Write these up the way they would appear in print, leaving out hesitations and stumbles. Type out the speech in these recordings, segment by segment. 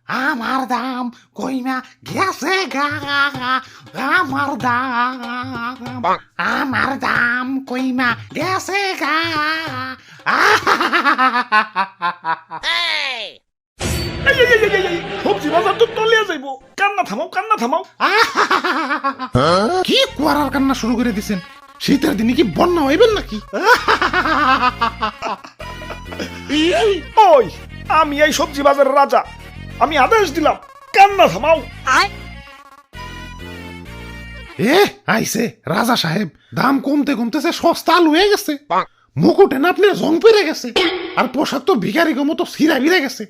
আমার দাম কইমা গেছে গা, আমার দাম, আমার দাম কইমা গেছে গা। সবজি বাজার তো তলিয়া যাইবো, কান্না থামাও কান্না থামাও। কি কুয়ারার কান্না শুরু করে দিছেন? শীতের দিনে কি বন্যা হইবেন নাকি? ওই আমি এই সবজি বাজারের রাজা, আমি আদেশ দিলাম কান্না থামাও। এ আইছে রাজা সাহেব, দাম কমতে কমতেছে সস্তা আলু হয়ে গেছে। মুকুটে না আপনার জং পেরে গেছে, আর পোশাক তো ভিখারি মতো ছিঁড়া ভিড়ে গেছে।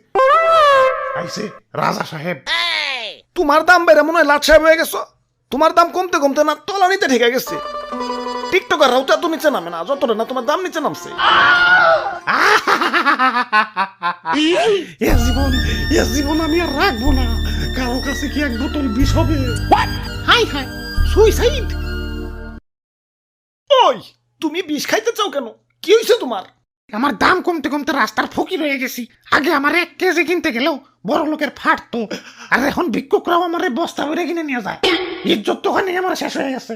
আইছে রাজা সাহেব। তোমার দাম বেড়ে মনে হয় লাট সাহেব হয়ে গেছো। তোমার দাম কমতে কমতে না তলানিতে ঠেকে গেছে। টিকটকাররাও তো এত নিচে নামে না, যতটা না তোমার দাম নিচে নামছে। এ জীবন আমি আর রাখবো না। কারো কাছে কি এক বোতল বিষ হবে? High high, suicide. ওই তুমি বিষ খাইতে চাও কেন? কি হয়েছে তোমার? আমার দাম কমতে কমতে রাস্তার ফকির হয়ে গেছি। আগে আমার 1 কেজি কিনতে গেলেও বড় লোকের ফাটতো, আর এখন ভিক্ষুকরাও আমার বস্তা ভরে কিনে নিয়ে যায়। ইজ্জত তো ওখানে আমার শেষ হয়ে গেছে।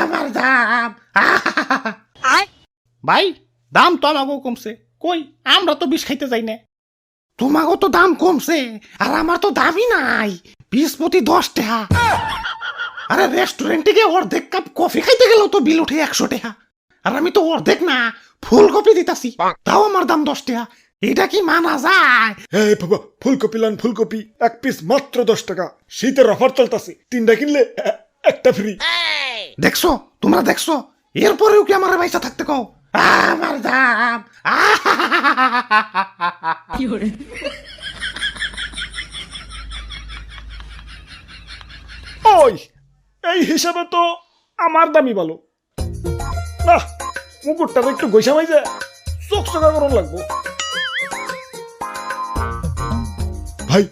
আমার দাম। ভাই, দাম তো আমাকেও কমছে। কই, আমরা তো বিষ খাইতে যাই না। তোমাকেও তো দাম কমছে, আর আমার তো দামই নাই। 20 প্রতি 10 টাকা। আরে রেস্টুরেন্টে গিয়ে অর্ধেক কাপ কফি খাইতে গেলেও তো বিল উঠে 100 টাকা, আর আমি তো অর্ধেক না ফুলকপি দিতাছি, তাও আমার দাম 10 টাকা। এটা কি মানা যায়? এই বাবা, ফুলকপি লান ফুলকপি, 1 পিস মাত্র 10 টাকা। শীতের অফার চলতেছে, 3টা কিনলে একটা ফ্রি। দেখছো, তোমরা দেখছো? এরপরেও কি আমার পয়সা থাকতে কও? আমার দাম। ওই এই হিসাবে তো আমার দামই ভালো না। মুকুটটা একটু গৈসা মাইজে চোখ চোখা করুন লাগবো। ভাই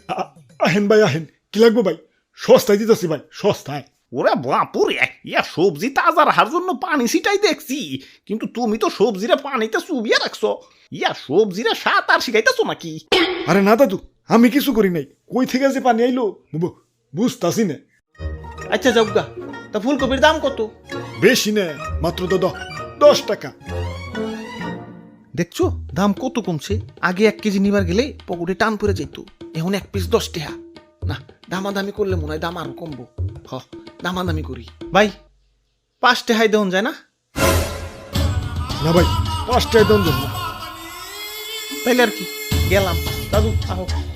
আহেন ভাই আহেন, কি লাগবো ভাই? সস্তায় দিতেছি ভাই, সস্তায়। ওরে বাপুরে, ইয়া সবজি তাজা রাখার জন্য পানি ছিটাই দেখছি, কিন্তু তুমি তো সবজিরা পানিতে চুবিয়ে রাখছো। ইয়া সবজিরা সাত আর শিখাইতেছো নাকি? আরে না দাদু, আমি কিছু করি নাই। কই থেকে যে পানি আইলো বুঝতাছি না। আচ্ছা যাবগা, তা ফুলকপির দাম কত? বেশি না, মাত্র 10 টাকা। দেখছো দাম কত কমছে। আগে 1 কেজি নিবার গেলে পকেটে টান পড়ে যেত, এখন 1 পিস 10 টাকা। না, দামাদামি করলে মনে হয় দাম আরো কমবো। হ, দামাদামি করি। ভাই 5 টাকায় দেওয়া যায় না? না ভাই, 5 টাকা দাম দেন না। তাইলে আর কি, গেলাম। দাদু আহ।